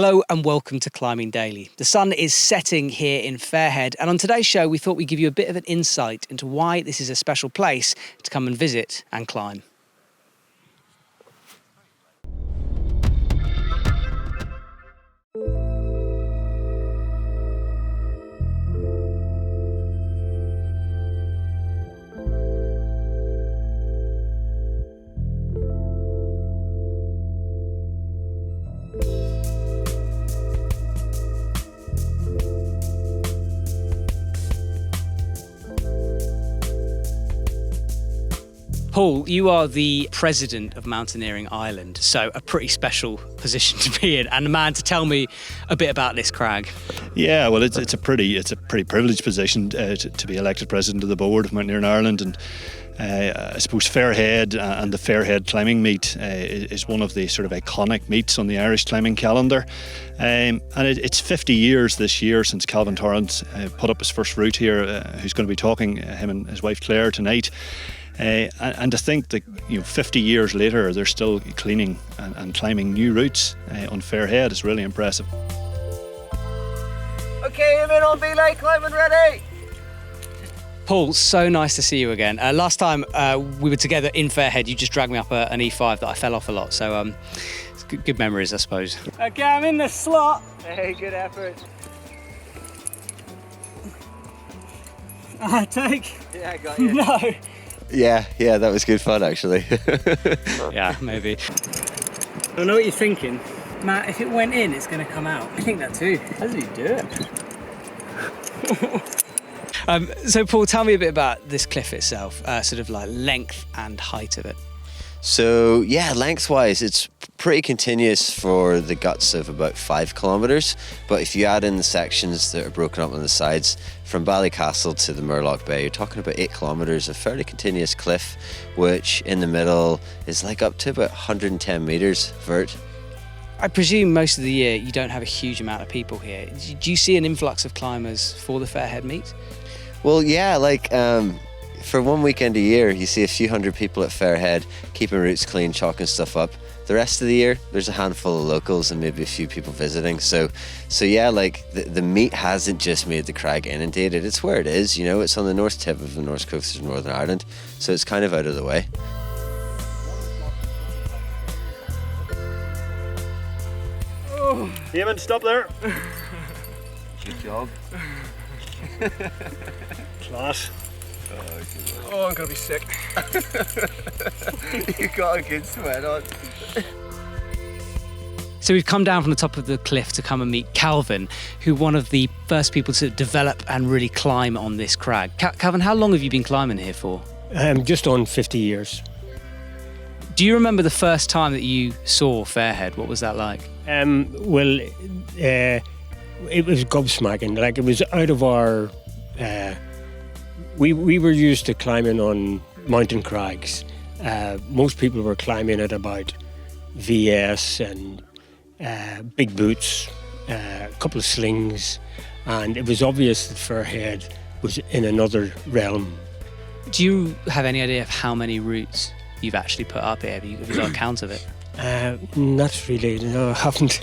Hello and welcome to Climbing Daily. The sun is setting here in Fairhead, and on today's show we thought we'd give you a bit of an insight into why this is a special place to come and visit and climb. Paul, you are the president of Mountaineering Ireland, so a pretty special position to be in, and a man to tell me a bit about this crag. Yeah, well, it's a pretty privileged position to be elected president of the board of Mountaineering Ireland, and I suppose Fairhead and the Fairhead climbing meet is one of the sort of iconic meets on the Irish climbing calendar, and it's 50 years this year since Calvin Torrance put up his first route here. Who's going to be talking, him and his wife Claire, tonight. And to think that 50 years later they're still cleaning and climbing new routes on Fairhead is really impressive. Okay, I'm in on belay, climbing ready. Paul, so nice to see you again. Last time we were together in Fairhead, you just dragged me up an E5 that I fell off a lot, so it's good memories, I suppose. Okay, I'm in the slot. Hey, good effort. I take. Yeah, I got you. No. Yeah, that was good fun actually. Yeah, maybe. I know what you're thinking. Matt, if it went in, it's going to come out. I think that too. How does he do it? So Paul, tell me a bit about this cliff itself, sort of like length and height of it. So yeah, lengthwise it's pretty continuous for the guts of about 5 kilometres, but if you add in the sections that are broken up on the sides, from Ballycastle to the Murlock Bay, you're talking about 8 kilometres of fairly continuous cliff, which in the middle is like up to about 110 metres vert. I presume most of the year you don't have a huge amount of people here. Do you see an influx of climbers for the Fairhead meet? Well, yeah, for one weekend a year, you see a few hundred people at Fairhead keeping routes clean, chalking stuff up. The rest of the year, there's a handful of locals and maybe a few people visiting. So yeah, the meet hasn't just made the crag inundated. It's where it is, it's on the north tip of the north coast of Northern Ireland. So it's kind of out of the way. Oh. Eamon, stop there. Good job. Class. Oh, I'm gonna be sick. You got a good sweat on. So we've come down from the top of the cliff to come and meet Calvin, who one of the first people to develop and really climb on this crag. Calvin, how long have you been climbing here for? Just on 50 years. Do you remember the first time that you saw Fairhead? What was that like? Well, it was gobsmacking. It was out of our... We were used to climbing on mountain crags. Most people were climbing at about VS and big boots, a couple of slings, and it was obvious that Fairhead was in another realm. Do you have any idea of how many routes you've actually put up here? Have you got a count of it? Not really, no, I haven't.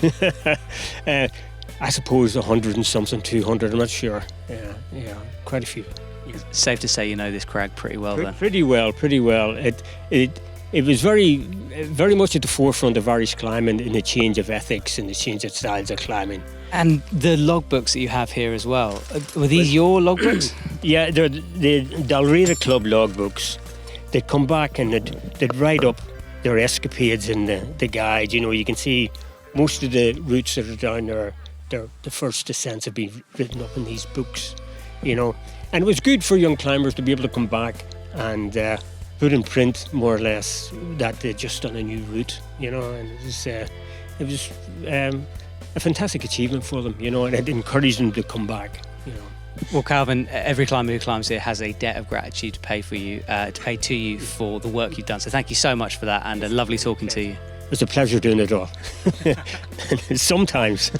I suppose 100 and something, 200, I'm not sure. Yeah, quite a few. It's safe to say you know this crag pretty well then. Pretty well. It was very much at the forefront of Irish climbing in the change of ethics and the change of styles of climbing. And the logbooks that you have here as well, were these your logbooks? Yeah, they're the Dalriada Club logbooks. They'd come back and they'd write up their escapades in the guide. You can see most of the routes that are down there, the first descents have been written up in these books, And it was good for young climbers to be able to come back and put in print, more or less, that they'd just done a new route, and it was a fantastic achievement for them, and it encouraged them to come back, Well, Calvin, every climber who climbs here has a debt of gratitude to pay to you for the work you've done. So thank you so much for that, and lovely talking to you. It's a pleasure doing it all. Sometimes.